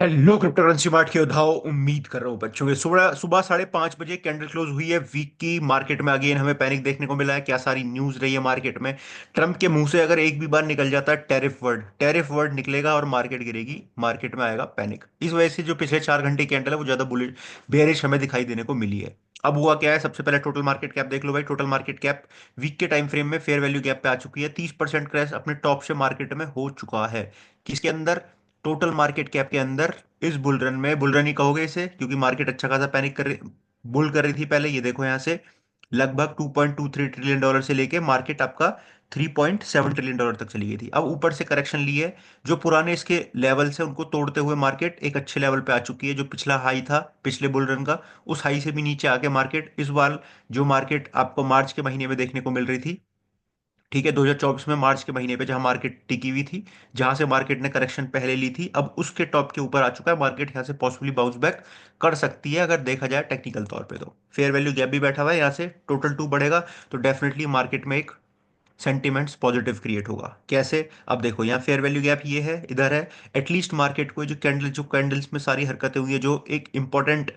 Hello crypto currency mart के उठाओ। उम्मीद कर रहा हूँ बच्चों के सुबह सुबह 5:30 बजे कैंडल क्लोज हुई है वीक की। मार्केट में अगेन हमें पैनिक देखने को मिला है। क्या सारी न्यूज रही है मार्केट में। ट्रम्प के मुंह से अगर एक भी बार निकल जाता है टैरिफ वर्ड निकलेगा और मार्केट गिरेगी। मार्केट में आएगा पैनिक। इस वजह से जो पिछले 4 घंटे की कैंडल है वो ज्यादा बुलिश बेयरिश हमें दिखाई देने को मिली है। अब हुआ क्या है, सबसे पहले टोटल मार्केट कैप देख लो भाई। टोटल मार्केट कैप वीक के टाइम फ्रेम में फेयर वैल्यू गैप पे आ चुकी है। 30% क्रैश अपने टॉप से मार्केट में हो चुका है। किसके अंदर? टोटल मार्केट कैप के अंदर। इस बुल रन में, बुल रन ही कहोगे इसे क्योंकि मार्केट अच्छा खासा पैनिक कर रही, बुल कर रही थी पहले। ये देखो यहाँ से लगभग $2.23 ट्रिलियन से लेके मार्केट आपका $3.7 ट्रिलियन तक चली गई थी। अब ऊपर से करेक्शन ली है। जो पुराने इसके लेवल से उनको तोड़ते हुए मार्केट एक अच्छे लेवल पे आ चुकी है। जो पिछला हाई था पिछले बुल रन का, उस हाई से भी नीचे आके मार्केट इस बार, जो मार्केट आपको मार्च के महीने में देखने को मिल रही थी, ठीक है, 2024 में मार्च के महीने पे जहां मार्केट टिकी हुई थी, जहां से मार्केट ने करेक्शन पहले ली थी, अब उसके टॉप के ऊपर आ चुका है मार्केट। यहां से पॉसिबली बाउंस बैक कर सकती है अगर देखा जाए टेक्निकल तौर पे। तो फेयर वैल्यू गैप भी बैठा हुआ है। यहाँ से टोटल टू बढ़ेगा तो डेफिनेटली मार्केट में एक सेंटिमेंट्स पॉजिटिव क्रिएट होगा। कैसे? अब देखो यहाँ फेयर वैल्यू गैप ये है, इधर है। एटलीस्ट मार्केट को जो कैंडल्स में सारी हरकतें हुई है, जो एक इंपॉर्टेंट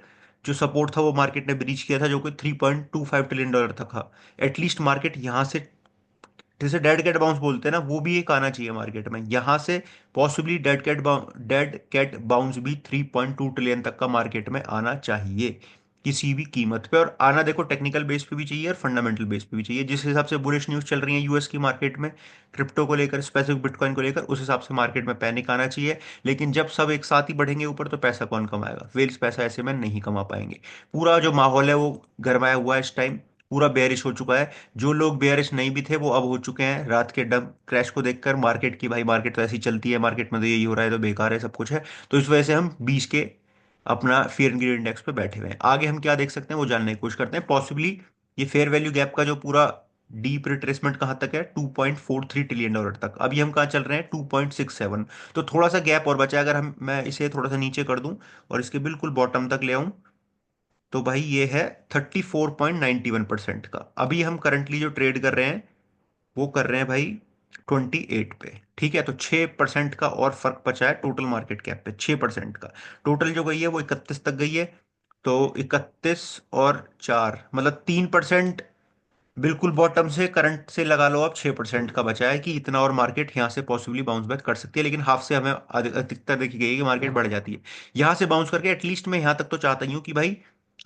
जो सपोर्ट था वो मार्केट ने ब्रीच किया था, जो कि $3.25 ट्रिलियन तक था। एटलीस्ट मार्केट यहाँ से, जैसे डेड कैट बाउंस बोलते हैं ना, वो भी एक आना चाहिए मार्केट में यहाँ से। पॉसिबली डेड कैट बाउंस भी 3.2 ट्रिलियन तक का मार्केट में आना चाहिए किसी भी कीमत पे। और आना देखो टेक्निकल बेस पे भी चाहिए और फंडामेंटल बेस पे भी चाहिए। जिस हिसाब से बुलिश न्यूज चल रही है यूएस की मार्केट में, क्रिप्टो को लेकर, स्पेसिफिक बिटकॉइन को लेकर, उस हिसाब से मार्केट में पैनिक आना चाहिए। लेकिन जब सब एक साथ ही बढ़ेंगे ऊपर तो पैसा कौन कमाएगा? वेल्स पैसा ऐसे में नहीं कमा पाएंगे। पूरा जो माहौल है वो गरमाया हुआ है इस टाइम। पूरा बेयरिश हो चुका है। जो लोग बेयरिश नहीं भी थे वो अब हो चुके हैं रात के डम क्रैश को देखकर मार्केट की। भाई मार्केट तो ऐसी चलती है, मार्केट में तो यही हो रहा है, तो बेकार है, सब कुछ है। तो इस वजह से हम 20 के अपना फियर एंड ग्रीड इंडेक्स पे बैठे हुए हैं। आगे हम क्या देख सकते हैं वो जानने की कोशिश करते हैं। पॉसिबली ये फेयर वैल्यू गैप का जो पूरा डीप रिट्रेसमेंट कहाँ तक है, $2.43 ट्रिलियन तक। अभी हम कहाँ चल रहे हैं? 2.67। तो थोड़ा सा गैप और बचा है। अगर हम, मैं इसे थोड़ा सा नीचे कर दूं और इसके बिल्कुल बॉटम तक ले आऊं, तो भाई ये है 34.91% का। अभी हम करंटली जो ट्रेड कर रहे हैं वो कर रहे हैं भाई 28 पे। ठीक है, तो 6% का और फर्क बचा है टोटल मार्केट कैप पे, 6% का। टोटल जो गई है वो 31 तक गई है। तो 31 और 4 मतलब 3%। बिल्कुल बॉटम से करंट से लगा लो आप, 6% का बचा है कि इतना और मार्केट यहाँ से पॉसिबली बाउंस बैक कर सकती है। लेकिन हाफ से हमें अधिकतर देखी गई है कि मार्केट बढ़ जाती है। यहाँ से बाउंस करके एटलीस्ट मैं यहाँ तक तो चाहता ही हूँ कि भाई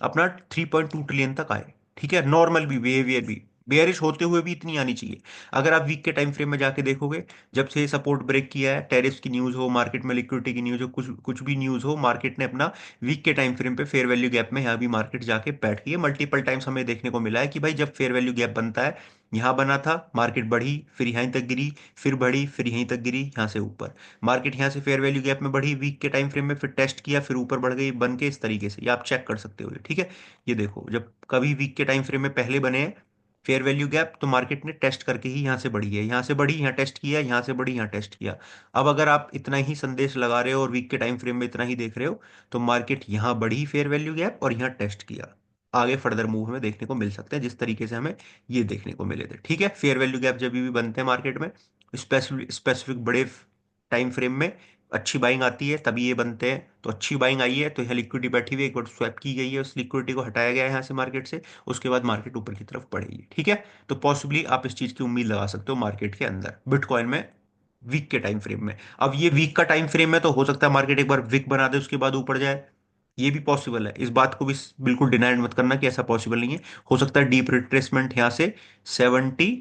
अपना 3.2 ट्रिलियन तक आए। ठीक है, नॉर्मल भी, बिहेवियर भी, बेयरिश होते हुए भी इतनी आनी चाहिए। अगर आप वीक के टाइम फ्रेम में जाके देखोगे, जब से सपोर्ट ब्रेक किया है, टेरिफ्स की न्यूज हो, मार्केट में लिक्विडिटी की न्यूज हो, कुछ कुछ भी न्यूज हो, मार्केट ने अपना वीक के टाइम फ्रेम पे फेयर वैल्यू गैप में यहाँ भी मार्केट जाके बैठ गई है। मल्टीपल टाइम्स हमें देखने को मिला है कि भाई जब फेयर वैल्यू गैप बनता है, यहाँ बना था, मार्केट बढ़ी, फिर यहीं तक गिरी, फिर बढ़ी, फिर यहीं तक गिरी, यहाँ से ऊपर। मार्केट यहाँ से फेयर वैल्यू गैप में बढ़ी वीक के टाइम फ्रेम में, फिर टेस्ट किया, फिर ऊपर बढ़ गई बन के इस तरीके से। ये आप चेक कर सकते हो। ठीक है, ये देखो जब कभी वीक के टाइम फ्रेम में पहले बने हैं फेयर वैल्यू गैप, तो मार्केट ने टेस्ट करके ही यहाँ से बढ़ी है। यहाँ से बढ़ी, यहाँ टेस्ट किया, यहाँ से बढ़ी, यहाँ टेस्ट किया। अब अगर आप इतना ही संदेश लगा रहे हो और वीक के टाइम फ्रेम में इतना ही देख रहे हो, तो मार्केट यहाँ बढ़ी फेयर वैल्यू गैप और यहाँ टेस्ट किया। आगे फर्दर मूव हमें देखने को मिल सकते हैं जिस तरीके से हमें ये देखने को मिले थे। ठीक है, फेयर वैल्यू गैप जब भी बनते हैं मार्केट में, स्पेसिफिक स्पेसिफिक बड़े टाइम फ्रेम में अच्छी बाइंग आती है तभी ये बनते हैं। तो अच्छी बाइंग आई है तो यहाँ लिक्विडिटी बैठी हुई है, एक बार स्वैप की गई है, उस लिक्विडिटी को हटाया गया है यहाँ से मार्केट से। उसके बाद मार्केट ऊपर की तरफ बढ़ेगी। ठीक है, तो पॉसिबली आप इस चीज की उम्मीद लगा सकते हो मार्केट के अंदर बिटकॉइन में वीक के टाइम फ्रेम में। अब ये वीक का टाइम फ्रेम है तो हो सकता है मार्केट एक बार वीक बना दे उसके बाद ऊपर जाए। ये भी पॉसिबल है, इस बात को भी बिल्कुल डिनाइड मत करना कि ऐसा पॉसिबल नहीं है। हो सकता है डीप रिट्रेसमेंट यहाँ से 76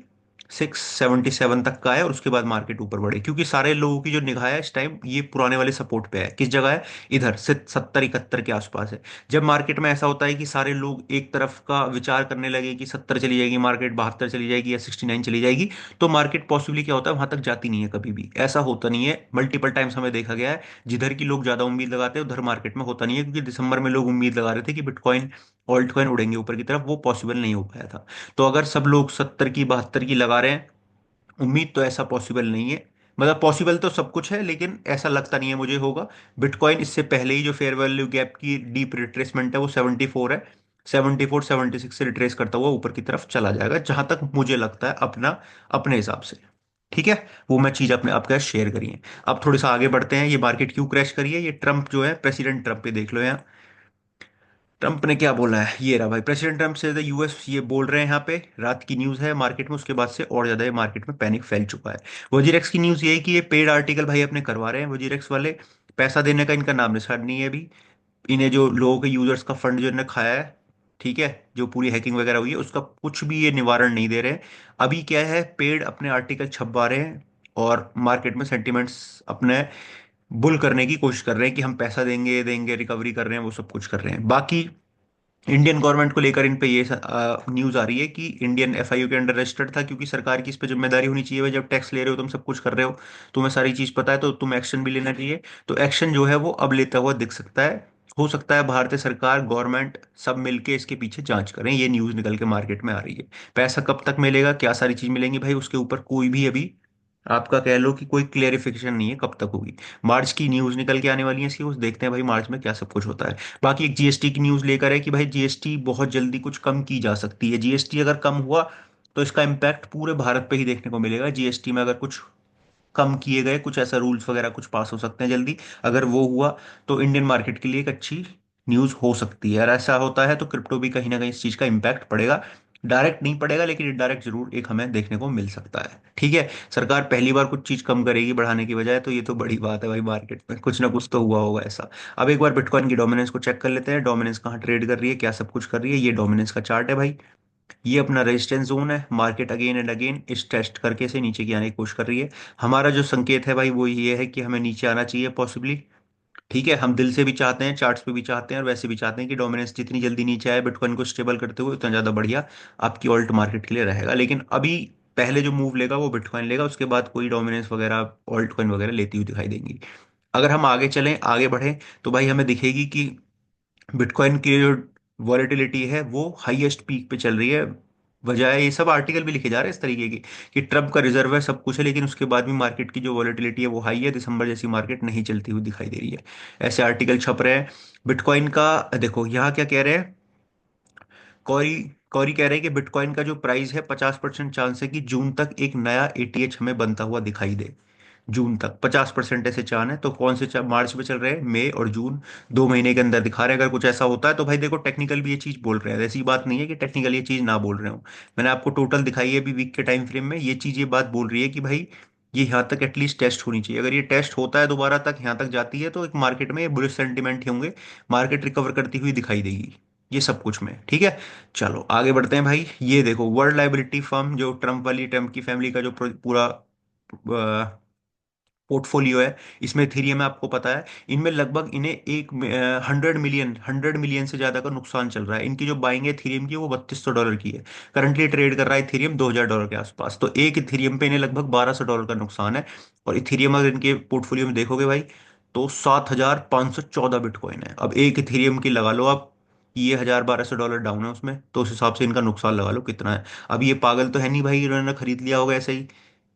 77 तक का है और उसके बाद मार्केट ऊपर बढ़े, क्योंकि सारे लोगों की जो निगाह है इस टाइम ये पुराने वाले सपोर्ट पे है। किस जगह है? इधर से 70 71 के आसपास है। जब मार्केट में ऐसा होता है कि सारे लोग एक तरफ का विचार करने लगे कि 70 चली जाएगी मार्केट, 72 चली जाएगी या 69 चली जाएगी, तो मार्केट पॉसिबली क्या होता है, वहां तक जाती नहीं है कभी भी। ऐसा होता नहीं है, मल्टीपल टाइम्स हमें देखा गया है। जिधर की लोग ज्यादा उम्मीद लगाते हैं उधर मार्केट में होता नहीं है, क्योंकि दिसंबर में लोग उम्मीद लगा रहे थे कि बिटकॉइन, ऑल्ट कॉइन उड़ेंगे ऊपर की तरफ, वो पॉसिबल नहीं हो पाया था। तो अगर सब लोग 70 की 72 की लगा रहे हैं उम्मीद, तो ऐसा पॉसिबल नहीं है। मतलब पॉसिबल तो सब कुछ है लेकिन ऐसा लगता नहीं है मुझे होगा। बिटकॉइन इससे पहले ही जो फेयर वैल्यू गैप की डीप रिट्रेसमेंट है वो 74 है। 74 76 से रिट्रेस करता हुआ ऊपर की तरफ चला जाएगा, जहां तक मुझे लगता है अपना, अपने हिसाब से। ठीक है, वो मैं चीज अपने आपके साथ शेयर करी है। अब थोड़ा सा आगे बढ़ते हैं, ये मार्केट क्यों क्रैश करी है, ये ट्रम्प जो है, प्रेसिडेंट ट्रम्प पे देख लो यहाँ। ट्रंप ने क्या बोला है, ये रहा भाई, प्रेसिडेंट ट्रंप से यूएस, ये बोल रहे हैं यहाँ पे, रात की न्यूज़ है मार्केट में, उसके बाद से और ज्यादा ये मार्केट में पैनिक फैल चुका है। वजीरेक्स की न्यूज़ ये है कि ये पेड आर्टिकल भाई अपने करवा रहे हैं वजीरेक्स वाले, पैसा देने का इनका नाम निशान नहीं है अभी। इन्हें जो लोगों के यूजर्स का फंड जो इन्हें खाया है, ठीक है, जो पूरी हैकिंग वगैरह हुई है उसका कुछ भी ये निवारण नहीं दे रहे हैं। अभी क्या है, पेड अपने आर्टिकल छपवा रहे हैं और मार्केट में सेंटिमेंट्स अपने बुल करने की कोशिश कर रहे हैं कि हम पैसा देंगे देंगे, रिकवरी कर रहे हैं, वो सब कुछ कर रहे हैं। बाकी इंडियन गवर्नमेंट को लेकर इन पे ये न्यूज आ रही है कि इंडियन एफआईयू के अंडर रजिस्टर्ड था, क्योंकि सरकार की इस पे जिम्मेदारी होनी चाहिए भाई, जब टैक्स ले रहे हो तुम सब कुछ कर रहे हो, तुम्हें सारी चीज पता है, तो तुम एक्शन भी लेना चाहिए। तो एक्शन जो है वो अब लेता हुआ दिख सकता है। हो सकता है भारतीय सरकार, गवर्नमेंट सब मिलके इसके पीछे जांच करें, ये न्यूज निकल के मार्केट में आ रही है। पैसा कब तक मिलेगा, क्या सारी चीज मिलेंगी भाई, उसके ऊपर कोई भी अभी आपका कह लो कि कोई क्लेरिफिकेशन नहीं है कब तक होगी। मार्च की न्यूज निकल के आने वाली है इसकी, उस देखते हैं भाई मार्च में क्या सब कुछ होता है। बाकी एक जीएसटी की न्यूज लेकर है कि भाई जीएसटी बहुत जल्दी कुछ कम की जा सकती है, जीएसटी अगर कम हुआ तो इसका इम्पैक्ट पूरे भारत पे ही देखने को मिलेगा। जीएसटी में अगर कुछ कम किए गए, कुछ ऐसा रूल्स वगैरह कुछ पास हो सकते हैं जल्दी, अगर वो हुआ तो इंडियन मार्केट के लिए एक अच्छी न्यूज़ हो सकती है। और ऐसा होता है तो क्रिप्टो भी कहीं ना कहीं इस चीज़ का इम्पैक्ट पड़ेगा। डायरेक्ट नहीं पड़ेगा लेकिन इनडायरेक्ट जरूर एक हमें देखने को मिल सकता है। ठीक है, सरकार पहली बार कुछ चीज़ कम करेगी बढ़ाने की बजाय, तो ये तो बड़ी बात है भाई, मार्केट में कुछ ना कुछ तो हुआ होगा ऐसा। अब एक बार बिटकॉइन की डोमिनेंस को चेक कर लेते हैं, डोमिनेंस कहाँ ट्रेड कर रही है, क्या सब कुछ कर रही है। ये डोमिनेंस का चार्ट है भाई, ये अपना रेजिस्टेंस जोन है, मार्केट अगेन एंड अगेन इस टेस्ट करके से नीचे की आने की कोशिश कर रही है। हमारा जो संकेत है भाई वो ये है कि हमें नीचे आना चाहिए पॉसिबली। ठीक है, हम दिल से भी चाहते हैं, चार्ट्स पे भी चाहते हैं और वैसे भी चाहते हैं कि डोमिनेंस जितनी जल्दी नीचे आए बिटकॉइन को स्टेबल करते हुए, उतना ज़्यादा बढ़िया आपकी ऑल्ट मार्केट के लिए रहेगा। लेकिन अभी पहले जो मूव लेगा वो बिटकॉइन लेगा, उसके बाद कोई डोमिनेंस वगैरह ऑल्ट कॉइन वगैरह लेती हुई दिखाई देंगी। अगर हम आगे चलें, आगे बढ़ें, तो भाई हमें दिखेगी कि बिटकॉइन की जो वॉलेटिलिटी है वो हाईएस्ट पीक पे चल रही है। वजह ये सब आर्टिकल भी लिखे जा रहे हैं इस तरीके की कि ट्रम्प का रिजर्व है, सब कुछ है, लेकिन उसके बाद भी मार्केट की जो वॉलेटिलिटी है वो हाई है, दिसंबर जैसी मार्केट नहीं चलती हुई दिखाई दे रही है। ऐसे आर्टिकल छप रहे हैं बिटकॉइन का। देखो यहाँ क्या कह रहे हैं, कॉरी कॉरी कह रहे हैं कि बिटकॉइन का जो प्राइस है 50% चांस है कि जून तक एक नया एटीएच हमें बनता हुआ दिखाई दे। जून तक 50% ऐसे चांस है, तो कौन से मार्च में चल रहे हैं, मई और जून, 2 महीने के अंदर दिखा रहे हैं। अगर कुछ ऐसा होता है तो भाई देखो टेक्निकल भी ये चीज बोल रहे हैं, ऐसी बात नहीं है कि टेक्निकल ये चीज ना बोल रहे हो। मैंने आपको टोटल दिखाई है अभी वीक के टाइम फ्रेम में, ये चीज ये बात बोल रही है कि भाई ये यहाँ तक एटलीस्ट टेस्ट होनी चाहिए। अगर ये टेस्ट होता है दोबारा तक यहाँ तक जाती है तो एक मार्केट में ये बुलिश सेंटिमेंट ही होंगे, मार्केट रिकवर करती हुई दिखाई देगी, ये सब कुछ में। ठीक है, चलो आगे बढ़ते हैं भाई। ये देखो वर्ल्ड लाइबिलिटी फर्म, जो ट्रम्प वाली, ट्रम्प की फैमिली का जो पूरा पोर्टफोलियो है, इसमें इथेरियम है, आपको पता है, इनमें लगभग इन्हें एक 100 मिलियन से ज्यादा का नुकसान चल रहा है। इनकी जो बाइंग है इथेरियम की वो $3200 की है, करंटली ट्रेड कर रहा है इथेरियम $2000 के आसपास, तो एक इथेरियम पे इन्हें लगभग $1200 का नुकसान है। और इथेरियम अगर इनके पोर्टफोलियो में देखोगे भाई, तो 7514 बिटकॉइन है। अब एक इथेरियम की लगा लो आप, ये $1000-1200 डाउन है उसमें, तो उस हिसाब से इनका नुकसान लगा लो कितना है। अब ये पागल तो है नहीं भाई, इन्होंने खरीद लिया होगा ऐसे ही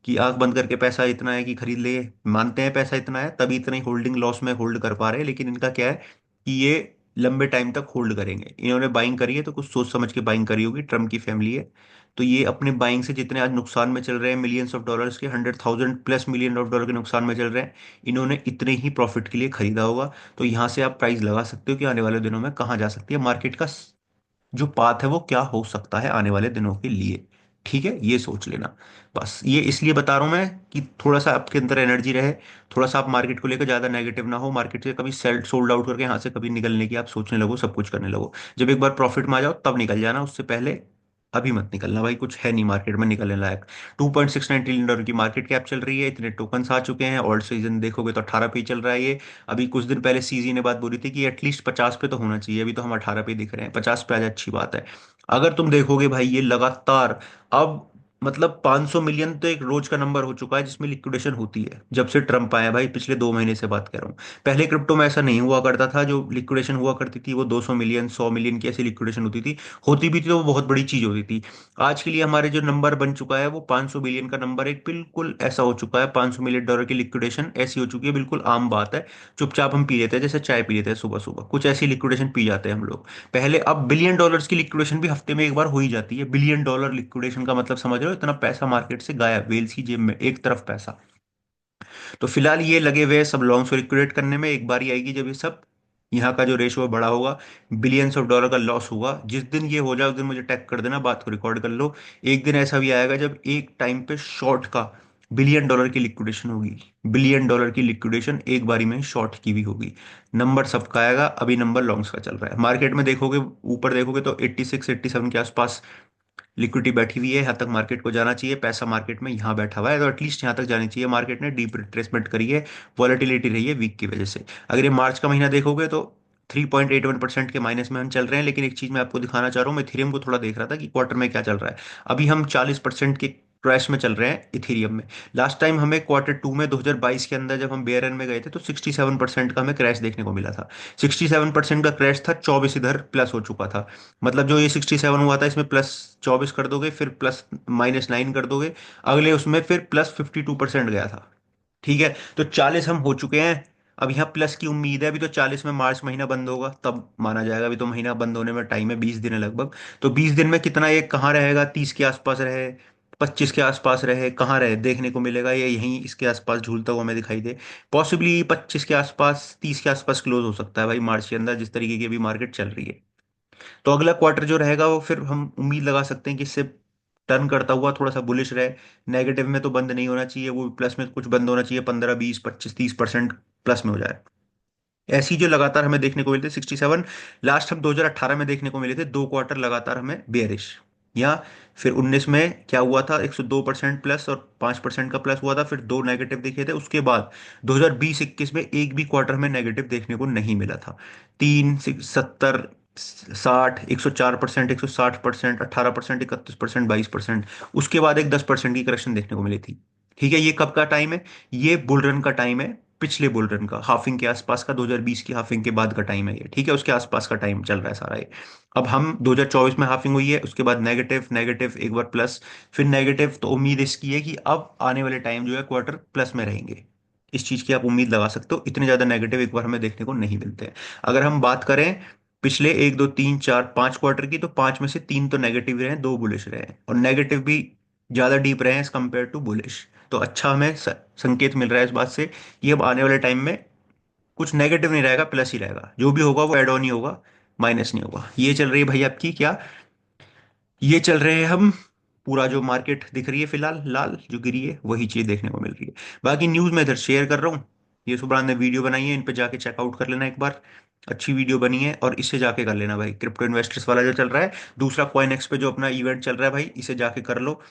कि आंख बंद करके पैसा इतना है कि खरीद ले। मानते हैं पैसा इतना है तभी इतना ही होल्डिंग लॉस में होल्ड कर पा रहे हैं, लेकिन इनका क्या है कि ये लंबे टाइम तक होल्ड करेंगे। इन्होंने बाइंग करी है तो कुछ सोच समझ के बाइंग करी होगी, ट्रम्प की फैमिली है, तो ये अपने बाइंग से जितने आज नुकसान में चल रहे हैं, मिलियंस ऑफ डॉलर्स के, 100,000+ मिलियन ऑफ डॉलर के नुकसान में चल रहे हैं, इन्होंने इतने ही प्रॉफिट के लिए खरीदा होगा। तो यहाँ से आप प्राइस लगा सकते हो कि आने वाले दिनों में कहाँ जा सकती है मार्केट का, जो पाथ है वो क्या हो सकता है आने वाले दिनों के लिए। ठीक है, ये सोच लेना। बस ये इसलिए बता रहा हूं मैं कि थोड़ा सा आपके अंदर एनर्जी रहे, थोड़ा सा आप मार्केट को लेकर ज्यादा नेगेटिव ना हो, मार्केट से कभी सेल सोल्ड आउट करके यहाँ से कभी निकलने की आप सोचने लगो, सब कुछ करने लगो। जब एक बार प्रॉफिट में आ जाओ तब निकल जाना, उससे पहले अभी मत निकलना भाई, कुछ है नहीं मार्केट में निकलने लायक। $2.69 ट्रिलियन की मार्केट कैप चल रही है, इतने टोकन्स आ चुके हैं, ऑल्ट सीजन देखोगे तो 18 पे ही चल रहा है ये। अभी कुछ दिन पहले सीजी ने बात बोली थी कि एटलीस्ट 50 पे तो होना चाहिए, अभी तो हम 18 पे दिख रहे हैं, 50 पे आ जाए अच्छी बात है। अगर तुम देखोगे भाई ये लगातार, अब मतलब 500 मिलियन तो एक रोज का नंबर हो चुका है जिसमें लिक्विडेशन होती है, जब से ट्रम्प आया भाई, पिछले 2 महीने से बात कर रहा हूँ। पहले क्रिप्टो में ऐसा नहीं हुआ करता था, जो लिक्विडेशन हुआ करती थी वो 200 मिलियन 100 मिलियन की ऐसी लिक्विडेशन होती थी, होती भी थी तो वो बहुत बड़ी चीज होती थी। आज के लिए हमारे जो नंबर बन चुका है वो 500 बिलियन का नंबर, एक बिल्कुल ऐसा हो चुका है, $500 मिलियन की लिक्विडेशन ऐसी हो चुकी है, बिल्कुल आम बात है। चुपचाप हम पी लेते हैं, जैसे चाय पी लेते हैं सुबह सुबह, कुछ ऐसी लिक्विडेशन पी जाते हैं हम लोग। पहले, अब $1 बिलियन की लिक्विडेशन भी हफ्ते में एक बार हो ही जाती है। $1 बिलियन लिक्विडेशन का मतलब समझ रहे हो इतना पैसा मार्केट से गायब, वेल्स की जेब में एक तरफ पैसा। तो फिलहाल ये लगे हुए हैं सब लॉन्ग्स को लिक्विडेट करने में। एक बारी आएगी जब ये सब, यहाँ का जो रेशो है बड़ा होगा, बिलियंस ऑफ डॉलर का लॉस होगा। जिस दिन ये हो जाए उस दिन मुझे टैग कर देना, बात को रिकॉर्ड कर लो। एक दिन ऐसा भी आएगा जब एक टाइम पे शॉर्ट का बिलियन डॉलर की लिक्विडेशन होगी। बिलियन डॉलर की लिक्विडेशन एक बारी में शॉर्ट की भी होगी। नंबर सबका आएगा, अभी नंबर लॉन्ग्स का चल रहा है। मार्केट में देखोगे, ऊपर देखोगे तो 86 87 के आसपास लिक्विडिटी बैठी हुई है। यहाँ तक मार्केट को जाना चाहिए, पैसा मार्केट में यहाँ बैठा हुआ है, तो एटलीस्ट यहाँ तक जानी चाहिए। मार्केट ने डीप रिट्रेसमेंट करी है, वॉलेटिलिटी रही है वीक की वजह से। अगर ये मार्च का महीना देखोगे तो 3.81% के माइनस में हम चल रहे हैं। लेकिन एक चीज मैं आपको दिखाना चाह रहा हूँ, मैं इथेरियम को थोड़ा देख रहा था कि क्वार्टर में क्या चल रहा है। अभी हम 40% के क्रैश में चल रहे हैं इथेरियम में। लास्ट टाइम हमें क्वार्टर 2 में 2022 के अंदर जब हम बेयर रन में गए थे तो 67% का हमें क्रैश देखने को मिला था। 67% का क्रैश था, 24 इधर प्लस हो चुका था। मतलब जो ये 67 हुआ था इसमें +24 कर दोगे, फिर -9 कर दोगे, अगले उसमें फिर +52% गया था। ठीक है, तो 40 हम हो चुके हैं। अब यहाँ प्लस की उम्मीद है। अभी तो 40 में मार्च महीना बंद होगा तब माना जाएगा, अभी तो महीना बंद होने में टाइम है, 20 दिन है लगभग। तो 20 दिन में कितना ये कहाँ रहेगा, 30 के आसपास रहे, 25 के आसपास रहे, कहाँ रहे देखने को मिलेगा, ये यहीं इसके आसपास झूलता हुआ हमें दिखाई दे। पॉसिबली 25 के आसपास, 30 के आसपास क्लोज हो सकता है भाई मार्च के अंदर, जिस तरीके की अभी मार्केट चल रही है। तो अगला क्वार्टर जो रहेगा वो फिर हम उम्मीद लगा सकते हैं कि इससे टर्न करता हुआ थोड़ा सा बुलिश रहे। नेगेटिव में तो बंद नहीं होना चाहिए, वो प्लस में कुछ बंद होना चाहिए, 15 20 25 30% प्लस में हो जाए। ऐसी जो लगातार हमें देखने को मिलते 67, लास्ट हम 2018 में देखने को मिले थे, 2 क्वार्टर लगातार हमें बेयरिश। या फिर 19 में क्या हुआ था, 102% प्लस और 5% का प्लस हुआ था, फिर दो नेगेटिव दिखे थे। उसके बाद 2020-21 में एक भी क्वार्टर में नेगेटिव देखने को नहीं मिला था। 3 70 60 104%, 160%, 18%, 31%, 22%। उसके बाद एक 10% की करेक्शन देखने को मिली थी। ठीक है, ये कब का टाइम है, ये बुल रन का टाइम है। पिछले बुल रन का हाफिंग के आसपास का, 2020 की हाफिंग के बाद का टाइम है ये। ठीक है, उसके आसपास का टाइम चल रहा है सारा ये। अब हम 2024 में हाफिंग हुई है, उसके बाद नेगेटिव, नेगेटिव एक बार प्लस, फिर नेगेटिव। तो उम्मीद इसकी है कि अब आने वाले टाइम जो है क्वार्टर प्लस में रहेंगे। इस चीज की आप उम्मीद लगा सकते हो, इतने ज्यादा नेगेटिव एक बार हमें देखने को नहीं मिलते हैं। अगर हम बात करें पिछले 1 2 3 4 5 क्वार्टर की, तो 5 में से 3 तो नेगेटिव रहे हैं, 2 बुलिश रहे हैं, और नेगेटिव भी ज्यादा डीप रहे हैं एज कम्पेयर टू बुलिश। तो अच्छा हमें संकेत मिल रहा है इस बात से कि अब आने वाले टाइम में कुछ नेगेटिव नहीं रहेगा, प्लस ही रहेगा। जो भी होगा वो एड ऑन ही होगा, माइनस नहीं होगा। ये चल रही है भाई आपकी क्या, ये चल रहे हैं हम। पूरा जो मार्केट दिख रही है फिलहाल लाल जो गिरी है, वही चीज देखने को मिल रही है। बाकी न्यूज मैं इधर शेयर कर रहा हूँ। ये सुब्रान ने वीडियो बनाई है, इन पे जाके चेकआउट कर लेना एक बार। अच्छी वीडियो बनी है, और इससे जाके कर लेना भाई, क्रिप्टो इन्वेस्टर्स वाला जो चल रहा है। दूसरा कॉइन एक्स पे जो अपना इवेंट चल रहा है भाई, इसे जाके कर लो।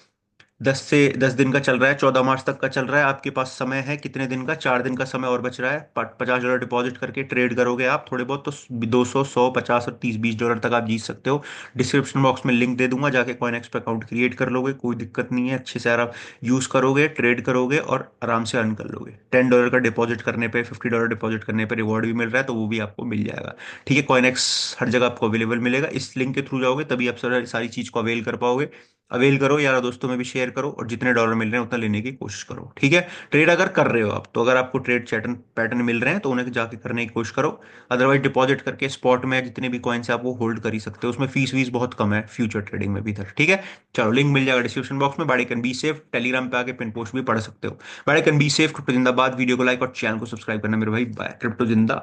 10 से 10 दिन का चल रहा है, 14 मार्च तक का चल रहा है। आपके पास समय है कितने दिन का, 4 दिन का समय और बच रहा है। $50 डिपॉजिट करके ट्रेड करोगे आप थोड़े बहुत, तो 200 100 50 और 30 20 डॉलर तक आप जीत सकते हो। डिस्क्रिप्शन बॉक्स में लिंक दे दूंगा, जाके कॉइनएक्स पे अकाउंट क्रिएट कर लोगे, कोई दिक्कत नहीं है। अच्छे से आप यूज करोगे, ट्रेड करोगे और आराम से अर्न कर लोगे। $10 का डिपॉजिट करने पे, $50 डिपॉजिट करने पे रिवॉर्ड भी मिल रहा है, तो वो भी आपको मिल जाएगा। ठीक है, कॉइनएक्स हर जगह आपको अवेलेबल मिलेगा। इस लिंक के थ्रू जाओगे तभी आप सारी सारी चीज को अवेल कर पाओगे। अवेल करो, यार दोस्तों में भी शेयर करो, और जितने डॉलर मिल रहे हैं उतना लेने की कोशिश करो। ठीक है, ट्रेड अगर कर रहे हो आप, तो अगर आपको ट्रेड पैटर्न पैटर्न मिल रहे हैं तो उन्हें जाके करने की कोशिश करो। अदरवाइज डिपॉजिट करके स्पॉट में जितने भी कॉइन्स आप वो होल्ड कर ही सकते हो, उसमें फीस वीस बहुत कम है फ्यूचर ट्रेडिंग में भी इधर। ठीक है, चलो लिंक मिल जाएगा डिस्क्रिप्शन बॉक्स में। बाड़ी कैन बी सेफ, टेलीग्राम पे आके पिन पोस्ट भी पढ़ सकते हो। बाड़ी कैन बी सेफ, क्रिप्टो जिंदाबाद। वीडियो को लाइक और चैनल को सब्सक्राइब करना मेरे भाई। बाय, क्रिप्टो जिंदा।